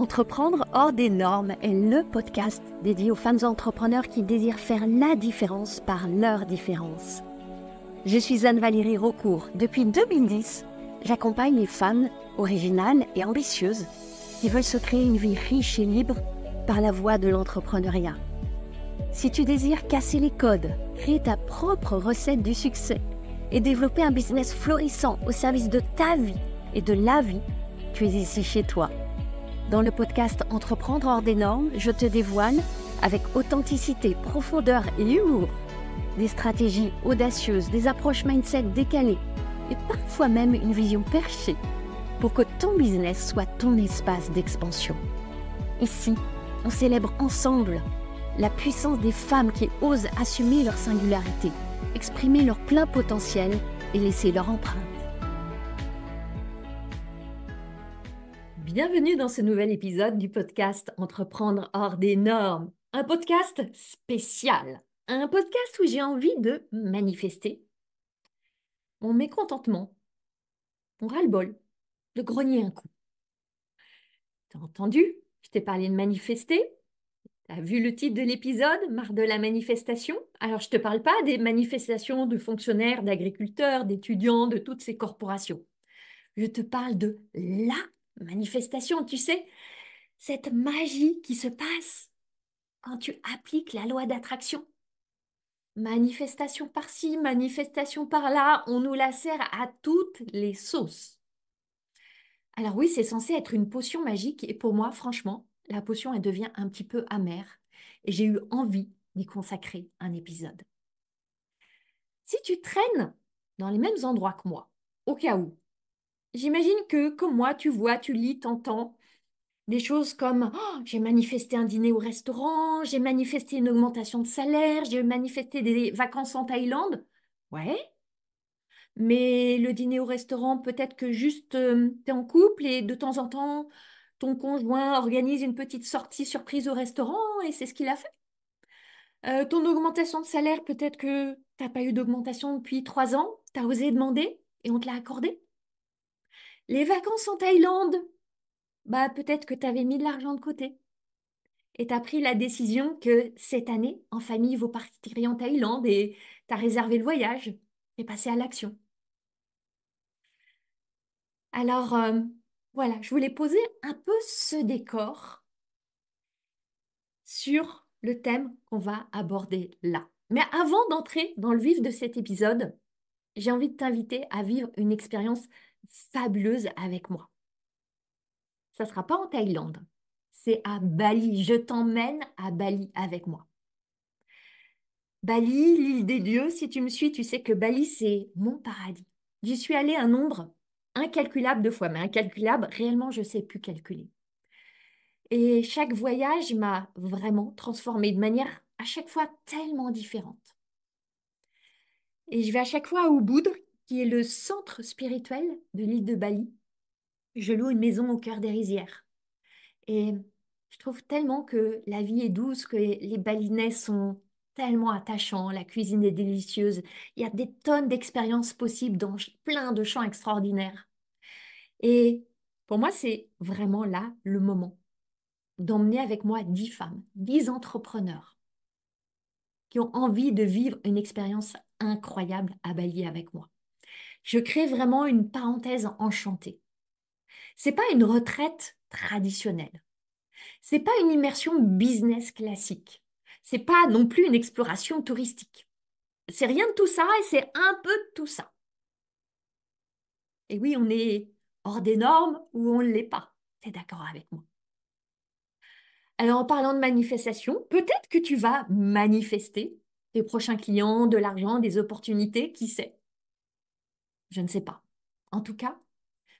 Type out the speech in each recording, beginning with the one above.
Entreprendre hors des normes est le podcast dédié aux femmes entrepreneurs qui désirent faire la différence par leur différence. Je suis Anne-Valérie Raucourt. Depuis 2010, j'accompagne les femmes originales et ambitieuses qui veulent se créer une vie riche et libre par la voie de l'entrepreneuriat. Si tu désires casser les codes, créer ta propre recette du succès et développer un business florissant au service de ta vie et de la vie, tu es ici chez toi. Dans le podcast Entreprendre hors des normes, je te dévoile, avec authenticité, profondeur et humour, des stratégies audacieuses, des approches mindset décalées et parfois même une vision perchée pour que ton business soit ton espace d'expansion. Ici, on célèbre ensemble la puissance des femmes qui osent assumer leur singularité, exprimer leur plein potentiel et laisser leur empreinte. Bienvenue dans ce nouvel épisode du podcast Entreprendre hors des normes. Un podcast spécial. Un podcast où j'ai envie de manifester mon mécontentement, mon ras-le-bol, de grogner un coup. T'as entendu? Je t'ai parlé de manifester. T'as vu le titre de l'épisode, marre de la manifestation? Alors, je ne te parle pas des manifestations de fonctionnaires, d'agriculteurs, d'étudiants, de toutes ces corporations. Je te parle de la manifestation, tu sais, cette magie qui se passe quand tu appliques la loi d'attraction. Manifestation par-ci, manifestation par-là, on nous la sert à toutes les sauces. Alors oui, c'est censé être une potion magique et pour moi, franchement, la potion, elle devient un petit peu amère et j'ai eu envie d'y consacrer un épisode. Si tu traînes dans les mêmes endroits que moi, au cas où, j'imagine que, comme moi, tu vois, tu lis, t'entends des choses comme oh, j'ai manifesté un dîner au restaurant, j'ai manifesté une augmentation de salaire, j'ai manifesté des vacances en Thaïlande. Ouais, mais le dîner au restaurant, peut-être que juste tu es en couple et de temps en temps, ton conjoint organise une petite sortie surprise au restaurant et c'est ce qu'il a fait. Ton augmentation de salaire, peut-être que tu n'as pas eu d'augmentation depuis 3 ans, tu as osé demander et on te l'a accordé. Les vacances en Thaïlande, bah peut-être que tu avais mis de l'argent de côté et tu as pris la décision que cette année, en famille, vous partirez en Thaïlande et tu as réservé le voyage et passé à l'action. Alors, voilà, je voulais poser un peu ce décor sur le thème qu'on va aborder là. Mais avant d'entrer dans le vif de cet épisode, j'ai envie de t'inviter à vivre une expérience fabuleuse avec moi. Ça ne sera pas en Thaïlande, c'est à Bali. Je t'emmène à Bali avec moi. Bali, l'île des dieux, si tu me suis, tu sais que Bali, c'est mon paradis. J'y suis allée un nombre incalculable de fois, mais incalculable, réellement, je ne sais plus calculer. Et chaque voyage m'a vraiment transformée de manière à chaque fois tellement différente. Et je vais à chaque fois à Ubud, qui est le centre spirituel de l'île de Bali. Je loue une maison au cœur des rizières. Et je trouve tellement que la vie est douce, que les Balinais sont tellement attachants, la cuisine est délicieuse. Il y a des tonnes d'expériences possibles dans plein de champs extraordinaires. Et pour moi, c'est vraiment là le moment d'emmener avec moi 10 femmes, 10 entrepreneurs qui ont envie de vivre une expérience incroyable à Bali avec moi. Je crée vraiment une parenthèse enchantée. C'est pas une retraite traditionnelle. C'est pas une immersion business classique. C'est pas non plus une exploration touristique. C'est rien de tout ça et c'est un peu de tout ça. Et oui, on est hors des normes ou on ne l'est pas. T'es d'accord avec moi? Alors, en parlant de manifestation, peut-être que tu vas manifester tes prochains clients, de l'argent, des opportunités, qui sait? Je ne sais pas. En tout cas,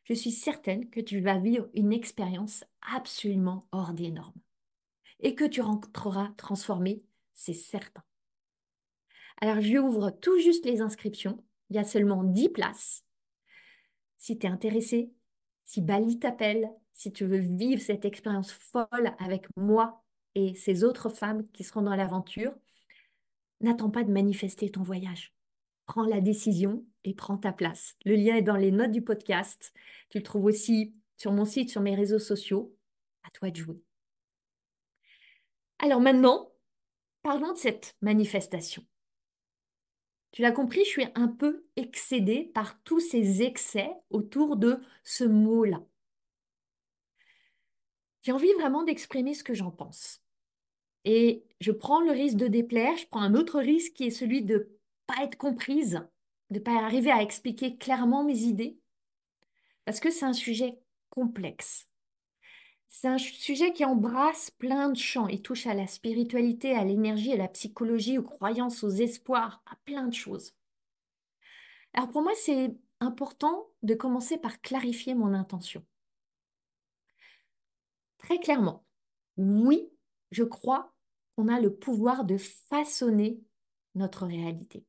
je suis certaine que tu vas vivre une expérience absolument hors des normes et que tu rentreras transformé, c'est certain. Alors, j'ouvre tout juste les inscriptions. Il y a seulement 10 places. Si tu es intéressé, si Bali t'appelle, si tu veux vivre cette expérience folle avec moi et ces autres femmes qui seront dans l'aventure, n'attends pas de manifester ton voyage. Prends la décision et prends ta place. Le lien est dans les notes du podcast. Tu le trouves aussi sur mon site, sur mes réseaux sociaux. À toi de jouer. Alors maintenant, parlons de cette manifestation. Tu l'as compris, je suis un peu excédée par tous ces excès autour de ce mot-là. J'ai envie vraiment d'exprimer ce que j'en pense. Et je prends le risque de déplaire, je prends un autre risque qui est celui de ne pas être comprise, de ne pas arriver à expliquer clairement mes idées, parce que c'est un sujet complexe. C'est un sujet qui embrasse plein de champs. Il touche à la spiritualité, à l'énergie, à la psychologie, aux croyances, aux espoirs, à plein de choses. Alors pour moi, c'est important de commencer par clarifier mon intention. Très clairement, oui, je crois qu'on a le pouvoir de façonner notre réalité.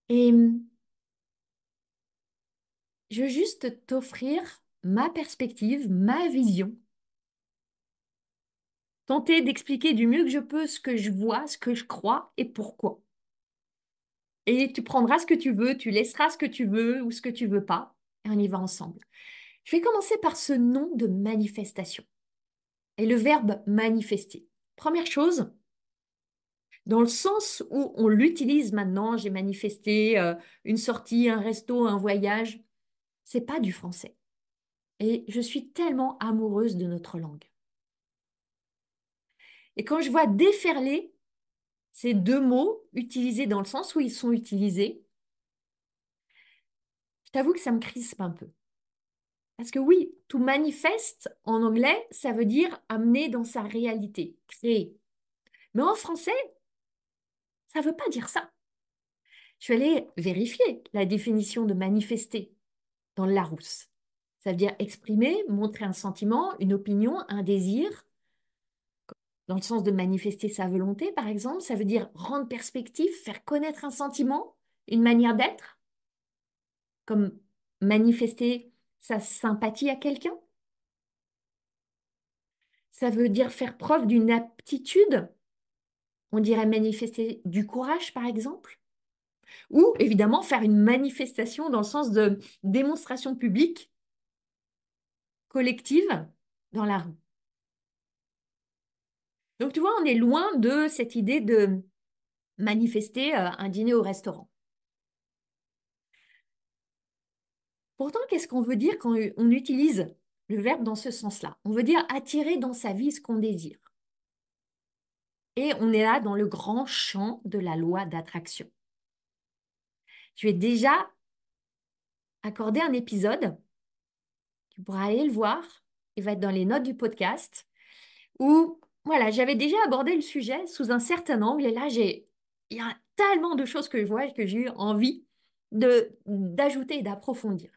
Et je veux juste t'offrir ma perspective, ma vision, tenter d'expliquer du mieux que je peux ce que je vois, ce que je crois et pourquoi. Et tu prendras ce que tu veux, tu laisseras ce que tu veux ou ce que tu veux pas, et on y va ensemble. Je vais commencer par ce nom de manifestation et le verbe manifester. Première chose, dans le sens où on l'utilise maintenant, j'ai manifesté une sortie, un resto, un voyage, c'est pas du français. Et je suis tellement amoureuse de notre langue. Et quand je vois déferler ces deux mots utilisés dans le sens où ils sont utilisés, je t'avoue que ça me crispe un peu. Parce que oui, to manifeste en anglais, ça veut dire amener dans sa réalité, créer. Mais en français, ça ne veut pas dire ça. Je suis allée vérifier la définition de manifester dans le Larousse. Ça veut dire exprimer, montrer un sentiment, une opinion, un désir. Dans le sens de manifester sa volonté, par exemple, ça veut dire rendre perspective, faire connaître un sentiment, une manière d'être, comme manifester sa sympathie à quelqu'un. Ça veut dire faire preuve d'une aptitude. On dirait manifester du courage, par exemple. Ou évidemment faire une manifestation dans le sens de démonstration publique, collective, dans la rue. Donc tu vois, on est loin de cette idée de manifester un dîner au restaurant. Pourtant, qu'est-ce qu'on veut dire quand on utilise le verbe dans ce sens-là? On veut dire attirer dans sa vie ce qu'on désire. Et on est là dans le grand champ de la loi d'attraction. Je vais déjà accorder un épisode, tu pourras aller le voir, il va être dans les notes du podcast, où voilà, j'avais déjà abordé le sujet sous un certain angle, et là, il y a tellement de choses que je vois que j'ai eu envie d'ajouter et d'approfondir.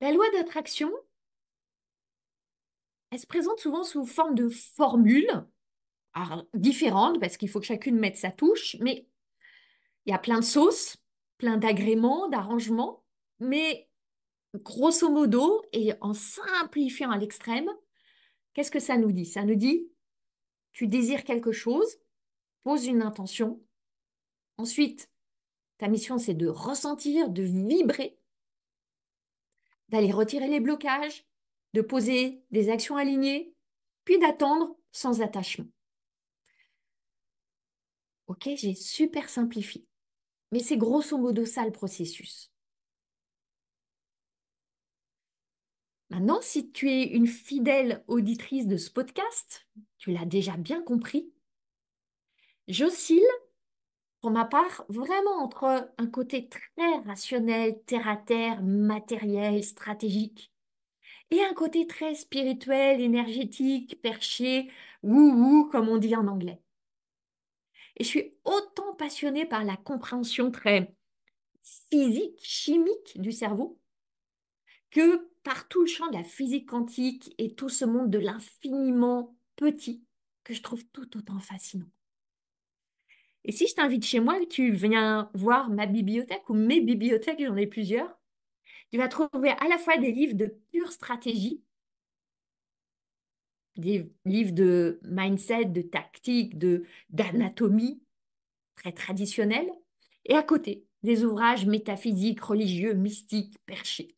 La loi d'attraction, elle se présente souvent sous forme de formules, alors, différentes, parce qu'il faut que chacune mette sa touche, mais il y a plein de sauces, plein d'agréments, d'arrangements, mais grosso modo, et en simplifiant à l'extrême, qu'est-ce que ça nous dit? Ça nous dit, tu désires quelque chose, pose une intention. Ensuite, ta mission, c'est de ressentir, de vibrer, d'aller retirer les blocages, de poser des actions alignées, puis d'attendre sans attachement. Ok, j'ai super simplifié. Mais c'est grosso modo ça le processus. Maintenant, si tu es une fidèle auditrice de ce podcast, tu l'as déjà bien compris, j'oscille pour ma part vraiment entre un côté très rationnel, terre-à-terre, matériel, stratégique, et un côté très spirituel, énergétique, perché, wou-wou, comme on dit en anglais. Et je suis autant passionnée par la compréhension très physique, chimique du cerveau, que par tout le champ de la physique quantique et tout ce monde de l'infiniment petit que je trouve tout autant fascinant. Et si je t'invite chez moi et que tu viens voir ma bibliothèque ou mes bibliothèques, j'en ai plusieurs, tu vas trouver à la fois des livres de pure stratégie, des livres de mindset, de tactique, d'anatomie très traditionnels, et à côté, des ouvrages métaphysiques, religieux, mystiques, perchés.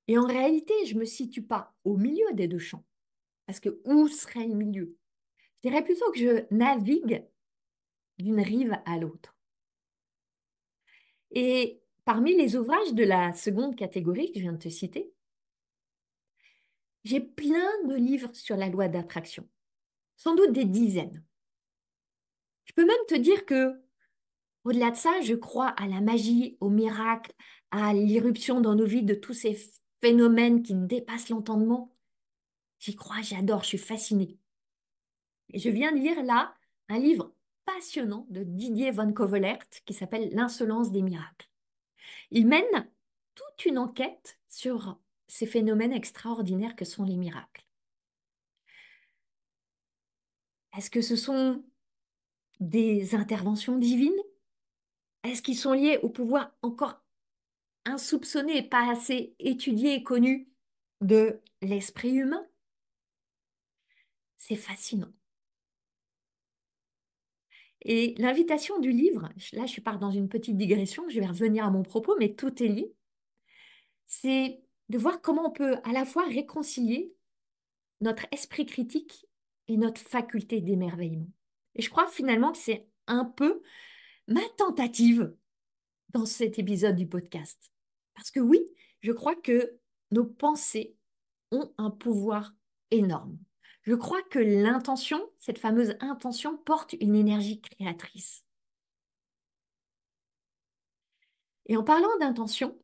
Et en réalité, je ne me situe pas au milieu des deux champs, parce que où serait le milieu? Je dirais plutôt que je navigue d'une rive à l'autre. Et parmi les ouvrages de la seconde catégorie que je viens de te citer, j'ai plein de livres sur la loi d'attraction, sans doute des dizaines. Je peux même te dire que, au-delà de ça, je crois à la magie, au miracle, à l'irruption dans nos vies de tous ces phénomènes qui dépassent l'entendement. J'y crois, j'adore, je suis fascinée. Et je viens de lire là un livre passionnant de Didier Van Covelert qui s'appelle L'insolence des miracles. Il mène toute une enquête sur ces phénomènes extraordinaires que sont les miracles. Est-ce que ce sont des interventions divines? Est-ce qu'ils sont liés au pouvoir encore insoupçonné et pas assez étudié et connu de l'esprit humain? C'est fascinant. Et l'invitation du livre, là je pars dans une petite digression, je vais revenir à mon propos, mais tout est lié, c'est de voir comment on peut à la fois réconcilier notre esprit critique et notre faculté d'émerveillement. Et je crois finalement que c'est un peu ma tentative dans cet épisode du podcast. Parce que oui, je crois que nos pensées ont un pouvoir énorme. Je crois que l'intention, cette fameuse intention, porte une énergie créatrice. Et en parlant d'intention,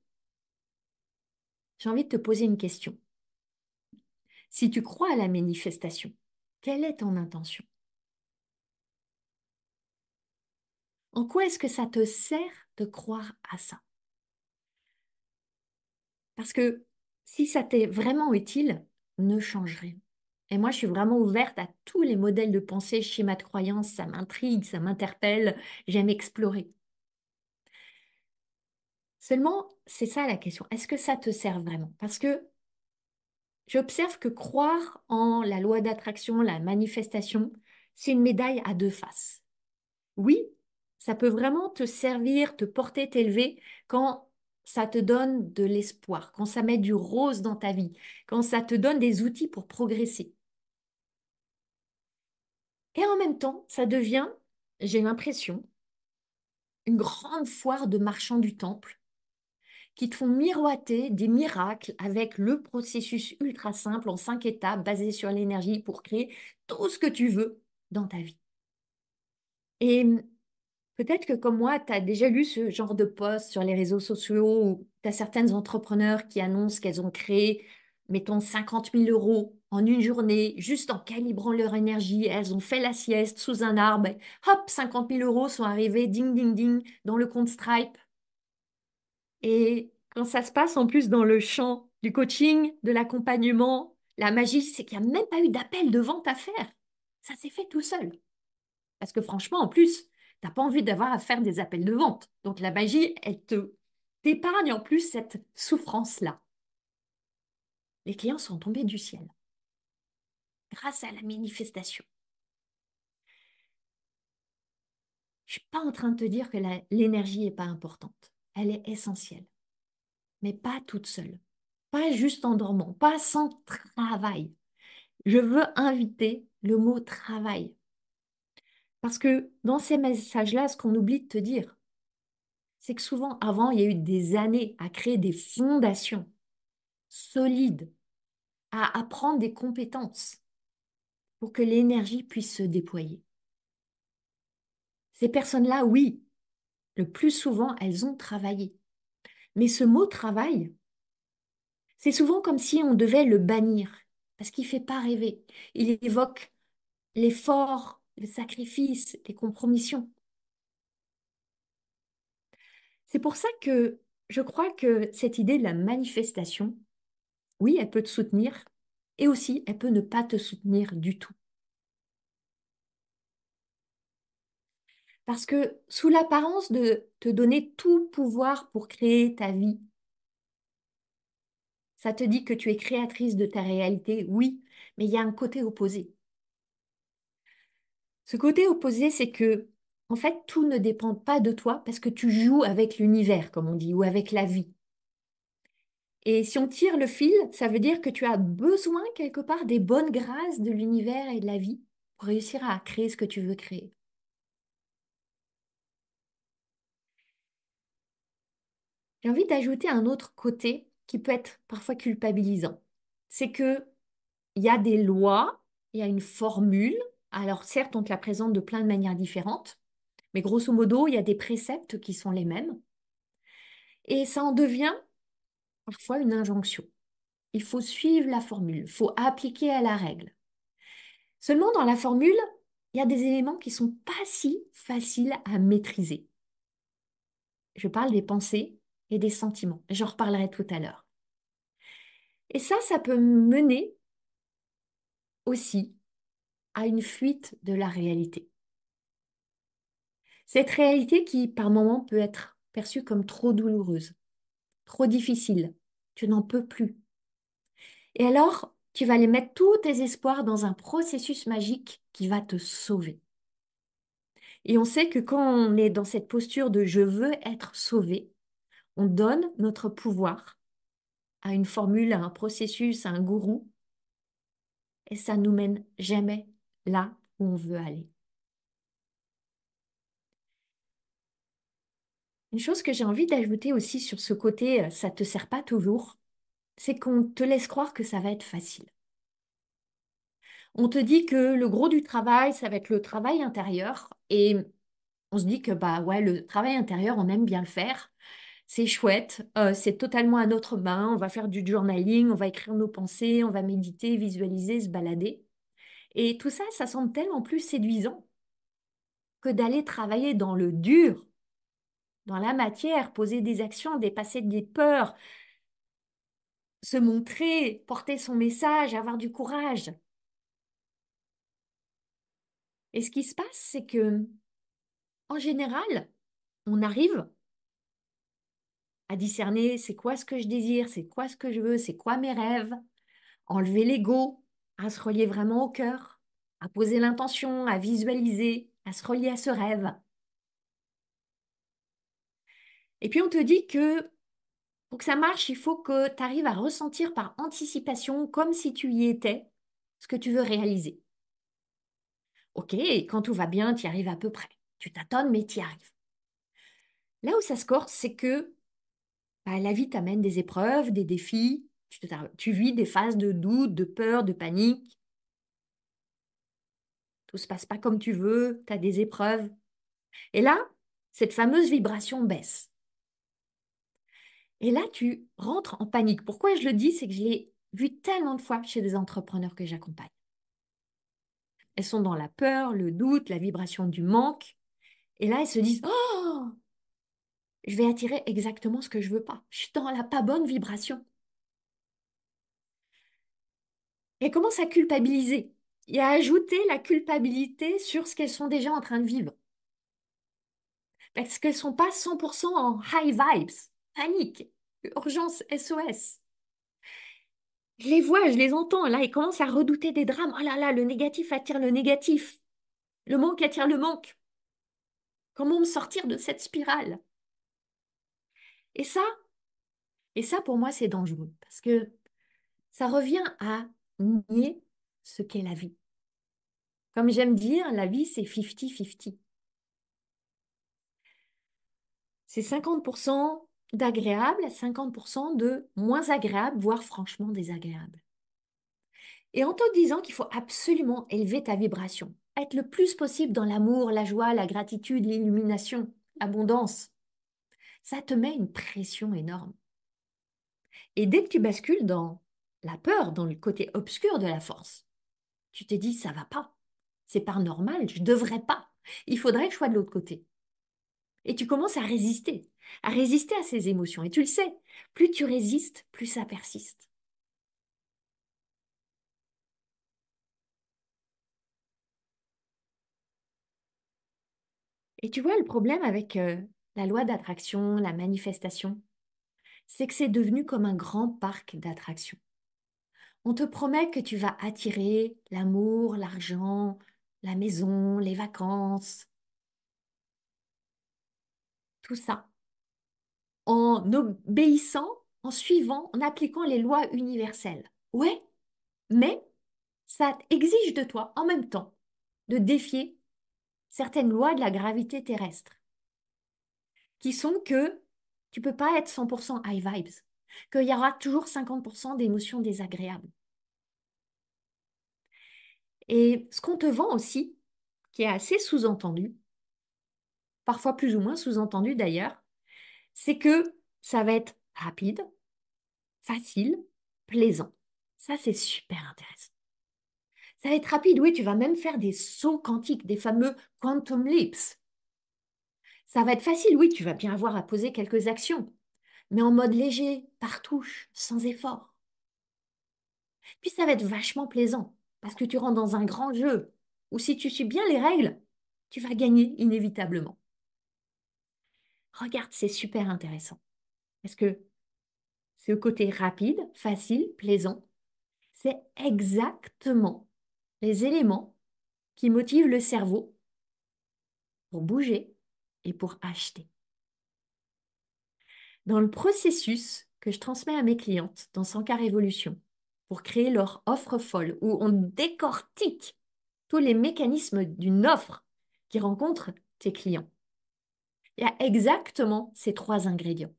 j'ai envie de te poser une question. Si tu crois à la manifestation, quelle est ton intention? En quoi est-ce que ça te sert de croire à ça? Parce que si ça t'est vraiment utile, ne change rien. Et moi, je suis vraiment ouverte à tous les modèles de pensée, schémas de croyance, ça m'intrigue, ça m'interpelle, j'aime explorer. Seulement, c'est ça la question. Est-ce que ça te sert vraiment? Parce que j'observe que croire en la loi d'attraction, la manifestation, c'est une médaille à deux faces. Oui, ça peut vraiment te servir, te porter, t'élever quand ça te donne de l'espoir, quand ça met du rose dans ta vie, quand ça te donne des outils pour progresser. Et en même temps, ça devient, j'ai l'impression, une grande foire de marchands du temple qui te font miroiter des miracles avec le processus ultra simple en 5 étapes basé sur l'énergie pour créer tout ce que tu veux dans ta vie. Et peut-être que comme moi, tu as déjà lu ce genre de post sur les réseaux sociaux où tu as certaines entrepreneurs qui annoncent qu'elles ont créé, mettons, 50 000 € en une journée, juste en calibrant leur énergie. Elles ont fait la sieste sous un arbre. Et hop, 50 000 € sont arrivés, ding, ding, ding, dans le compte Stripe. Et quand ça se passe en plus dans le champ du coaching, de l'accompagnement, la magie, c'est qu'il n'y a même pas eu d'appel de vente à faire. Ça s'est fait tout seul. Parce que franchement, en plus, t'as pas envie d'avoir à faire des appels de vente. Donc la magie, elle te t'épargne en plus cette souffrance-là. Les clients sont tombés du ciel grâce à la manifestation. Je suis pas en train de te dire que l'énergie est pas importante. Elle est essentielle, mais pas toute seule. Pas juste en dormant, pas sans travail. Je veux inviter le mot travail. Parce que dans ces messages-là, ce qu'on oublie de te dire, c'est que souvent, avant, il y a eu des années à créer des fondations solides, à apprendre des compétences pour que l'énergie puisse se déployer. Ces personnes-là, oui, le plus souvent, elles ont travaillé. Mais ce mot travail, c'est souvent comme si on devait le bannir, parce qu'il ne fait pas rêver. Il évoque l'effort, le sacrifice, les compromissions. C'est pour ça que je crois que cette idée de la manifestation, oui, elle peut te soutenir, et aussi, elle peut ne pas te soutenir du tout. Parce que sous l'apparence de te donner tout pouvoir pour créer ta vie, ça te dit que tu es créatrice de ta réalité, oui, mais il y a un côté opposé. Ce côté opposé, c'est que En fait, tout ne dépend pas de toi parce que tu joues avec l'univers, comme on dit, ou avec la vie. Et si on tire le fil, ça veut dire que tu as besoin quelque part des bonnes grâces de l'univers et de la vie pour réussir à créer ce que tu veux créer. J'ai envie d'ajouter un autre côté qui peut être parfois culpabilisant. C'est que il y a des lois, il y a une formule. Alors certes, on te la présente de plein de manières différentes, mais grosso modo, il y a des préceptes qui sont les mêmes. Et ça en devient parfois une injonction. Il faut suivre la formule, il faut appliquer à la règle. Seulement, dans la formule, il y a des éléments qui sont pas si faciles à maîtriser. Je parle des pensées et des sentiments. J'en reparlerai tout à l'heure. Et ça peut mener aussi à une fuite de la réalité. Cette réalité qui, par moments, peut être perçue comme trop douloureuse, trop difficile. Tu n'en peux plus. Et alors, tu vas aller mettre tous tes espoirs dans un processus magique qui va te sauver. Et on sait que quand on est dans cette posture de je veux être sauvé, on donne notre pouvoir à une formule, à un processus, à un gourou, et ça nous mène jamais là où on veut aller. Une chose que j'ai envie d'ajouter aussi sur ce côté, ça te sert pas toujours, c'est qu'on te laisse croire que ça va être facile. On te dit que le gros du travail, ça va être le travail intérieur, et on se dit que bah ouais, le travail intérieur, on aime bien le faire. C'est chouette, c'est totalement à notre main. On va faire du journaling, on va écrire nos pensées, on va méditer, visualiser, se balader. Et tout ça, ça semble tellement plus séduisant que d'aller travailler dans le dur, dans la matière, poser des actions, dépasser des peurs, se montrer, porter son message, avoir du courage. Et ce qui se passe, c'est que, en général, on arrive à discerner c'est quoi ce que je désire, c'est quoi ce que je veux, c'est quoi mes rêves, enlever l'ego, à se relier vraiment au cœur, à poser l'intention, à visualiser, à se relier à ce rêve. Et puis on te dit que pour que ça marche, il faut que tu arrives à ressentir par anticipation, comme si tu y étais, ce que tu veux réaliser. Ok, et quand tout va bien, tu y arrives à peu près. Tu tâtonnes, mais tu y arrives. Là où ça se corse, c'est que bah, la vie t'amène des épreuves, des défis, tu vis des phases de doute, de peur, de panique. Tout se passe pas comme tu veux, tu as des épreuves. Et là, cette fameuse vibration baisse. Et là, tu rentres en panique. Pourquoi je le dis, c'est que je l'ai vu tellement de fois chez des entrepreneurs que j'accompagne. Elles sont dans la peur, le doute, la vibration du manque. Et là, elles se disent, oh, je vais attirer exactement ce que je veux pas. Je suis dans la pas bonne vibration. Et elles commencent à culpabiliser et à ajouter la culpabilité sur ce qu'elles sont déjà en train de vivre. Parce qu'elles ne sont pas 100% en high vibes, panique, urgence, SOS. Je les vois, je les entends. Là, ils commencent à redouter des drames. Oh là là, le négatif attire le négatif. Le manque attire le manque. Comment me sortir de cette spirale? Et ça, et ça pour moi, c'est dangereux parce que ça revient à nier ce qu'est la vie. Comme j'aime dire, la vie, c'est 50-50. C'est 50% d'agréable, 50% de moins agréable, voire franchement désagréable. Et en te disant qu'il faut absolument élever ta vibration, être le plus possible dans l'amour, la joie, la gratitude, l'illumination, l'abondance, ça te met une pression énorme. Et dès que tu bascules dans la peur, dans le côté obscur de la force, tu te dis ça va pas, c'est pas normal, je devrais pas, il faudrait que je sois de l'autre côté. Et tu commences à résister à ces émotions. Et tu le sais, plus tu résistes, plus ça persiste. Et tu vois, le problème avec la loi d'attraction, la manifestation, c'est que c'est devenu comme un grand parc d'attractions. On te promet que tu vas attirer l'amour, l'argent, la maison, les vacances. tout ça en obéissant, en suivant, en appliquant les lois universelles. Ouais, mais ça exige de toi en même temps de défier certaines lois de la gravité terrestre, qui sont que tu peux pas être 100% high vibes, qu'il y aura toujours 50% d'émotions désagréables. Et ce qu'on te vend aussi, qui est assez sous-entendu, parfois plus ou moins sous-entendu d'ailleurs, c'est que ça va être rapide, facile, plaisant. Ça, c'est super intéressant. Ça va être rapide, oui, tu vas même faire des sauts quantiques, des fameux quantum leaps. Ça va être facile, oui, tu vas bien avoir à poser quelques actions, mais en mode léger, par touche, sans effort. Puis ça va être vachement plaisant, parce que tu rentres dans un grand jeu, où si tu suis bien les règles, tu vas gagner inévitablement. Regarde, c'est super intéressant, parce que ce côté rapide, facile, plaisant, c'est exactement les éléments qui motivent le cerveau pour bouger et pour acheter. Dans le processus que je transmets à mes clientes dans 100K Révolution pour créer leur offre folle, où on décortique tous les mécanismes d'une offre qui rencontre tes clients, il y a exactement ces trois ingrédients.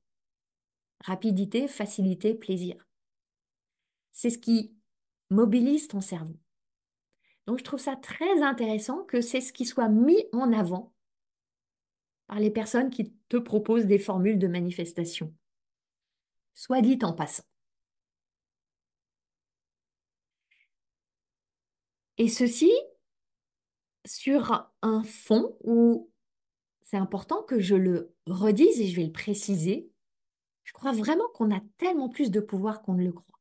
Rapidité, facilité, plaisir. C'est ce qui mobilise ton cerveau. Donc, je trouve ça très intéressant que c'est ce qui soit mis en avant par les personnes qui te proposent des formules de manifestation. Soit dit en passant. Et ceci sur un fond où c'est important que je le redise et je vais le préciser. Je crois vraiment qu'on a tellement plus de pouvoir qu'on ne le croit.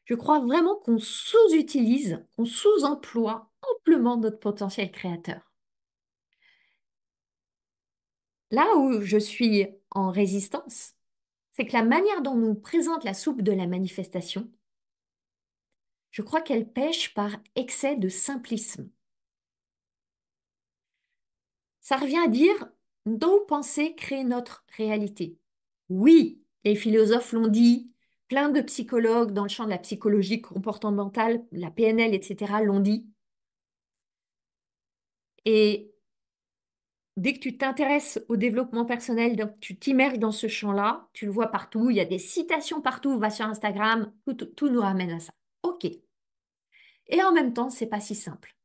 Je crois vraiment qu'on sous-utilise, qu'on sous-emploie amplement notre potentiel créateur. Là où je suis en résistance, c'est que la manière dont on nous présente la soupe de la manifestation, je crois qu'elle pêche par excès de simplisme. Ça revient à dire nos pensées créent notre réalité. Oui, les philosophes l'ont dit, plein de psychologues dans le champ de la psychologie comportementale, la PNL, etc. l'ont dit. Et dès que tu t'intéresses au développement personnel, donc tu t'immerges dans ce champ-là, tu le vois partout, il y a des citations partout, va sur Instagram, tout nous ramène à ça. OK. Et en même temps, c'est pas si simple.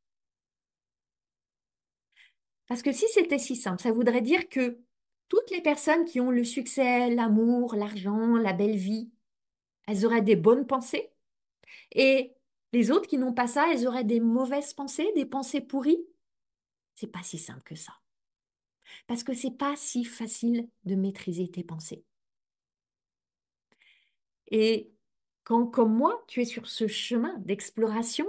Parce que si c'était si simple, ça voudrait dire que toutes les personnes qui ont le succès, l'amour, l'argent, la belle vie, elles auraient des bonnes pensées. Et les autres qui n'ont pas ça, elles auraient des mauvaises pensées, des pensées pourries. C'est pas si simple que ça. Parce que c'est pas si facile de maîtriser tes pensées. Et quand, comme moi, tu es sur ce chemin d'exploration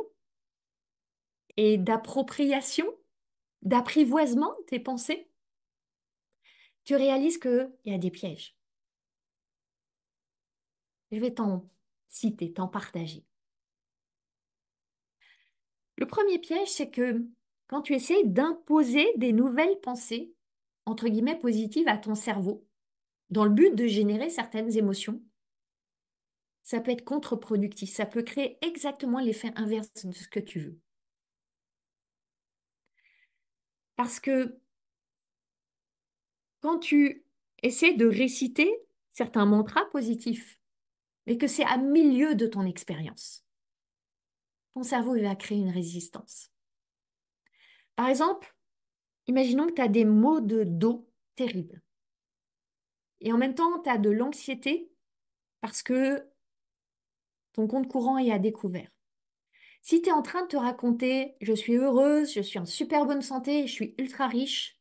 et d'appropriation, d'apprivoisement de tes pensées, tu réalises qu'il y a des pièges. Je vais t'en citer, t'en partager. Le premier piège, c'est que quand tu essaies d'imposer des nouvelles pensées, entre guillemets, positives à ton cerveau, dans le but de générer certaines émotions, ça peut être contre-productif. Ça peut créer exactement l'effet inverse de ce que tu veux. Parce que quand tu essaies de réciter certains mantras positifs, mais que c'est à milieu de ton expérience, ton cerveau il va créer une résistance. Par exemple, imaginons que tu as des maux de dos terribles. Et en même temps, tu as de l'anxiété parce que ton compte courant est à découvert. Si tu es en train de te raconter, je suis heureuse, je suis en super bonne santé, je suis ultra riche,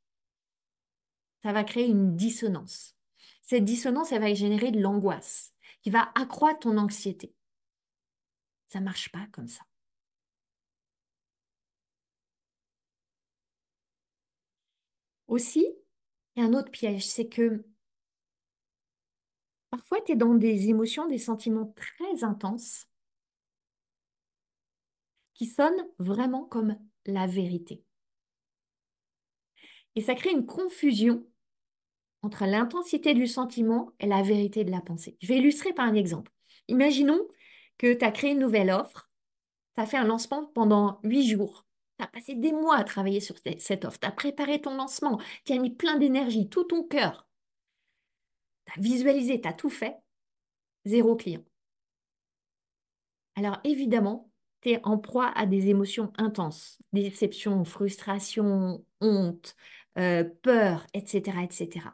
ça va créer une dissonance. Cette dissonance, elle va générer de l'angoisse qui va accroître ton anxiété. Ça marche pas comme ça. Aussi, il y a un autre piège, c'est que parfois tu es dans des émotions, des sentiments très intenses qui sonnent vraiment comme la vérité. Et ça crée une confusion entre l'intensité du sentiment et la vérité de la pensée. Je vais illustrer par un exemple. Imaginons que tu as créé une nouvelle offre, tu as fait un lancement pendant 8 jours. Tu as passé des mois à travailler sur cette offre, tu as préparé ton lancement, tu as mis plein d'énergie, tout ton cœur, tu as visualisé, tu as tout fait, zéro client. Alors évidemment, tu es en proie à des émotions intenses, déception, frustration, honte, peur, etc., etc.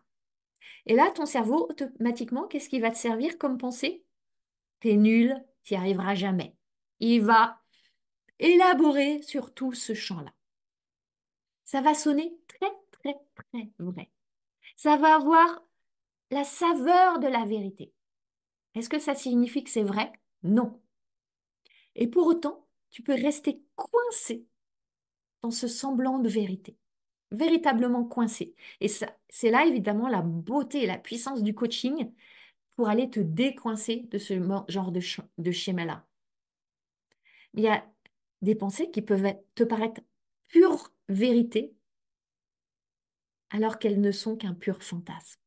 Et là, ton cerveau, automatiquement, qu'est-ce qui va te servir comme pensée? T'es nul, t'y arriveras jamais. Il va élaborer sur tout ce champ-là. Ça va sonner très, très, très vrai. Ça va avoir la saveur de la vérité. Est-ce que ça signifie que c'est vrai? Non. Et pour autant, tu peux rester coincé dans ce semblant de vérité, véritablement coincé. Et ça, c'est là, évidemment, la beauté et la puissance du coaching pour aller te décoincer de ce genre de schéma-là. Il y a des pensées qui peuvent te paraître pure vérité alors qu'elles ne sont qu'un pur fantasme.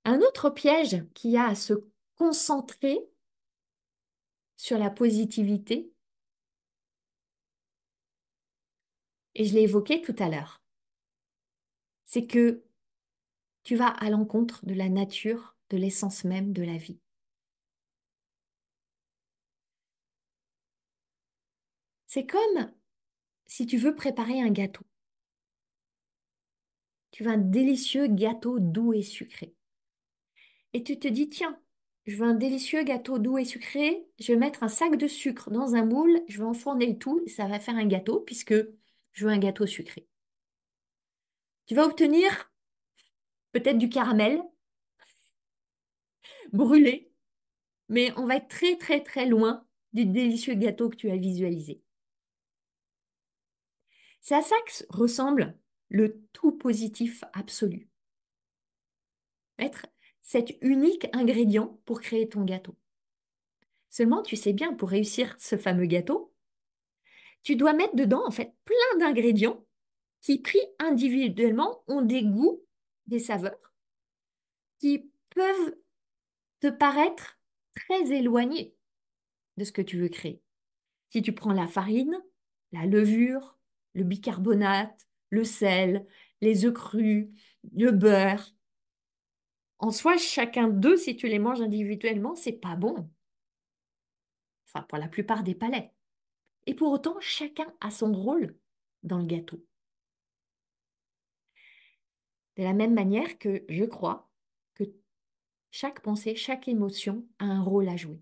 Un autre piège qui a à se concentrer sur la positivité, et je l'ai évoqué tout à l'heure, c'est que tu vas à l'encontre de la nature, de l'essence même de la vie. C'est comme si tu veux préparer un gâteau. Tu veux un délicieux gâteau doux et sucré. Et tu te dis, tiens, je veux un délicieux gâteau doux et sucré, je vais mettre un sac de sucre dans un moule, je vais enfourner le tout, et ça va faire un gâteau puisque je veux un gâteau sucré. Tu vas obtenir peut-être du caramel brûlé, mais on va être très très très loin du délicieux gâteau que tu as visualisé. C'est à ça que ressemble le tout positif absolu. Être cet unique ingrédient pour créer ton gâteau. Seulement, tu sais bien, pour réussir ce fameux gâteau, tu dois mettre dedans en fait plein d'ingrédients qui, pris individuellement, ont des goûts, des saveurs qui peuvent te paraître très éloignés de ce que tu veux créer. Si tu prends la farine, la levure, le bicarbonate, le sel, les œufs crus, le beurre, en soi, chacun d'eux, si tu les manges individuellement, c'est pas bon. Enfin, pour la plupart des palais. Et pour autant, chacun a son rôle dans le gâteau. De la même manière que je crois que chaque pensée, chaque émotion a un rôle à jouer,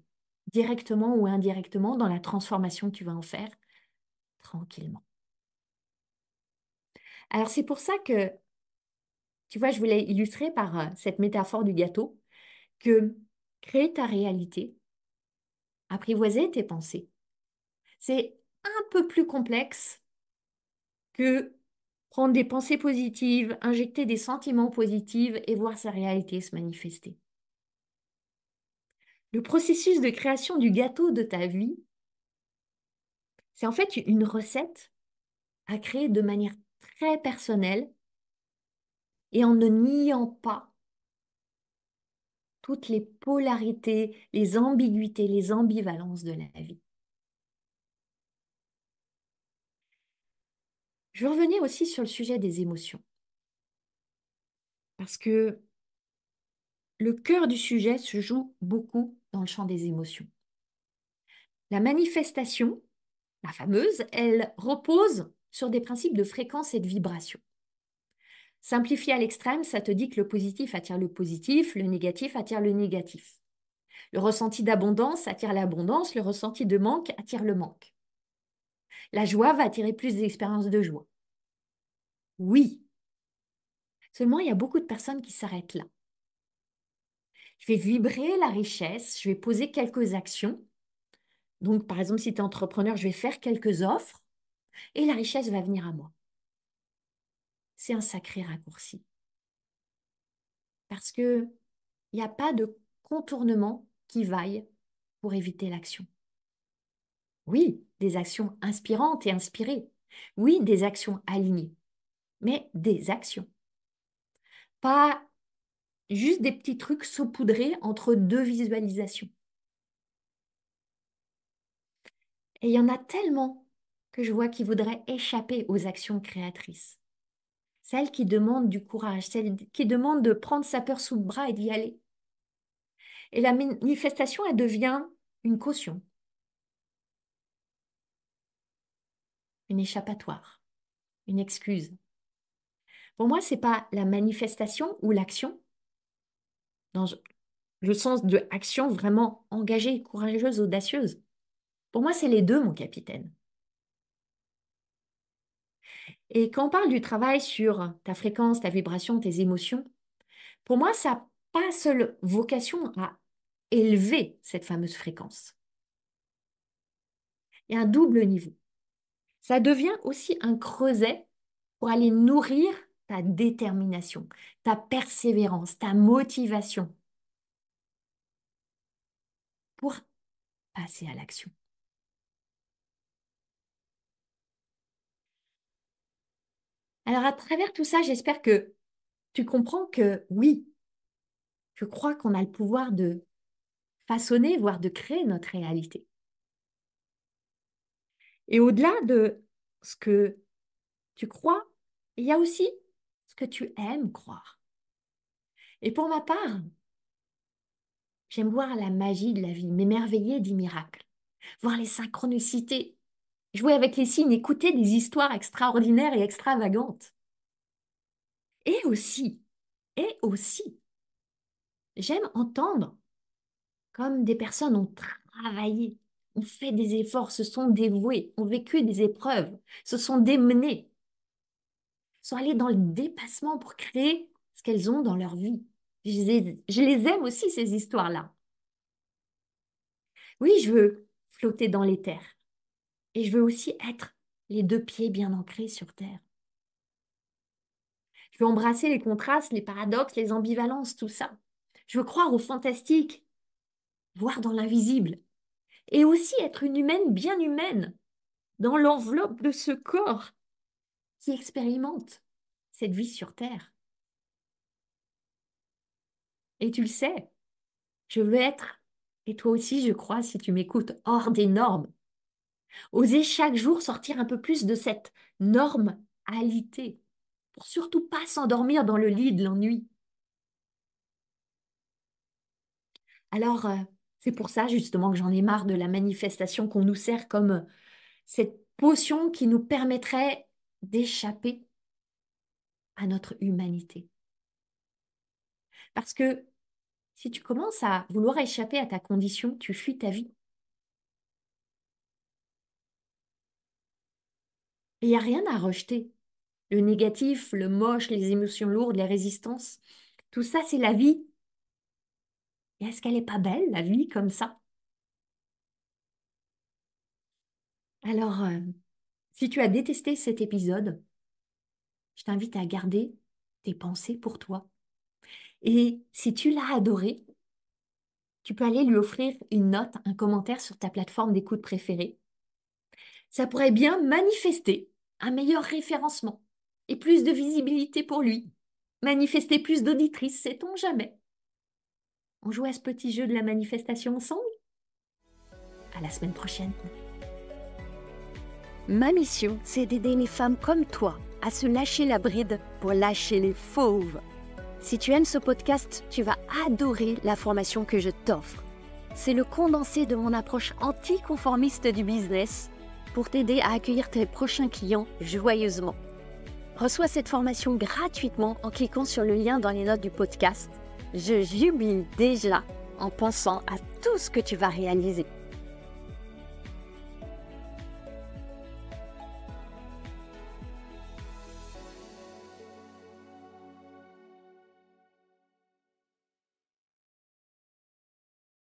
directement ou indirectement, dans la transformation que tu vas en faire tranquillement. Alors c'est pour ça que, tu vois, je voulais illustrer par cette métaphore du gâteau que créer ta réalité, apprivoiser tes pensées, c'est un peu plus complexe que prendre des pensées positives, injecter des sentiments positifs et voir sa réalité se manifester. Le processus de création du gâteau de ta vie, c'est en fait une recette à créer de manière très personnelle et en ne niant pas toutes les polarités, les ambiguïtés, les ambivalences de la vie. Je veux revenir aussi sur le sujet des émotions, parce que le cœur du sujet se joue beaucoup dans le champ des émotions. La manifestation, la fameuse, elle repose sur des principes de fréquence et de vibration. Simplifié à l'extrême, ça te dit que le positif attire le positif, le négatif attire le négatif. Le ressenti d'abondance attire l'abondance, le ressenti de manque attire le manque. La joie va attirer plus d'expériences de joie. Oui, seulement il y a beaucoup de personnes qui s'arrêtent là. Je vais vibrer la richesse, je vais poser quelques actions. Donc, par exemple, si tu es entrepreneur, je vais faire quelques offres et la richesse va venir à moi. C'est un sacré raccourci. Parce qu'il n'y a pas de contournement qui vaille pour éviter l'action. Oui, des actions inspirantes et inspirées. Oui, des actions alignées. mais des actions. Pas juste des petits trucs saupoudrés entre deux visualisations. Et il y en a tellement que je vois qui voudraient échapper aux actions créatrices. Celles qui demandent du courage, celles qui demandent de prendre sa peur sous le bras et d'y aller. Et la manifestation, elle devient une caution, une échappatoire, une excuse. Pour moi, c'est pas la manifestation ou l'action, dans le sens de action vraiment engagée, courageuse, audacieuse. Pour moi, c'est les deux, mon capitaine. Et quand on parle du travail sur ta fréquence, ta vibration, tes émotions, pour moi, ça n'a pas seule vocation à élever cette fameuse fréquence. Il y a un double niveau. Ça devient aussi un creuset pour aller nourrir ta détermination, ta persévérance, ta motivation pour passer à l'action. Alors, à travers tout ça, j'espère que tu comprends que oui, je crois qu'on a le pouvoir de façonner, voire de créer notre réalité. Et au-delà de ce que tu crois, il y a aussi ce que tu aimes croire. Et pour ma part, j'aime voir la magie de la vie, m'émerveiller des miracles, voir les synchronicités, jouer avec les signes, écouter des histoires extraordinaires et extravagantes. Et aussi, et aussi, j'aime entendre comme des personnes ont travaillé, ont fait des efforts, se sont dévouées, ont vécu des épreuves, se sont démenées, sont allées dans le dépassement pour créer ce qu'elles ont dans leur vie. Je les aime aussi, ces histoires-là. Oui, je veux flotter dans les terres et je veux aussi être les deux pieds bien ancrés sur terre. Je veux embrasser les contrastes, les paradoxes, les ambivalences, tout ça. Je veux croire au fantastique, voir dans l'invisible et aussi être une humaine bien humaine dans l'enveloppe de ce corps qui expérimente cette vie sur Terre. Et tu le sais, je veux être, et toi aussi je crois si tu m'écoutes, hors des normes. Oser chaque jour sortir un peu plus de cette normalité pour surtout pas s'endormir dans le lit de l'ennui. Alors, c'est pour ça justement que j'en ai marre de la manifestation qu'on nous sert comme cette potion qui nous permettrait d'échapper à notre humanité. Parce que si tu commences à vouloir échapper à ta condition, tu fuis ta vie. Et il n'y a rien à rejeter. Le négatif, le moche, les émotions lourdes, les résistances, tout ça, c'est la vie. Et est-ce qu'elle n'est pas belle, la vie, comme ça? Alors, si tu as détesté cet épisode, je t'invite à garder tes pensées pour toi. Et si tu l'as adoré, tu peux aller lui offrir une note, un commentaire sur ta plateforme d'écoute préférée. Ça pourrait bien manifester un meilleur référencement et plus de visibilité pour lui. Manifester plus d'auditrices, sait-on jamais. On joue à ce petit jeu de la manifestation ensemble? À la semaine prochaine. Ma mission, c'est d'aider les femmes comme toi à se lâcher la bride pour lâcher les fauves. Si tu aimes ce podcast, tu vas adorer la formation que je t'offre. C'est le condensé de mon approche anticonformiste du business pour t'aider à accueillir tes prochains clients joyeusement. Reçois cette formation gratuitement en cliquant sur le lien dans les notes du podcast. Je jubile déjà en pensant à tout ce que tu vas réaliser.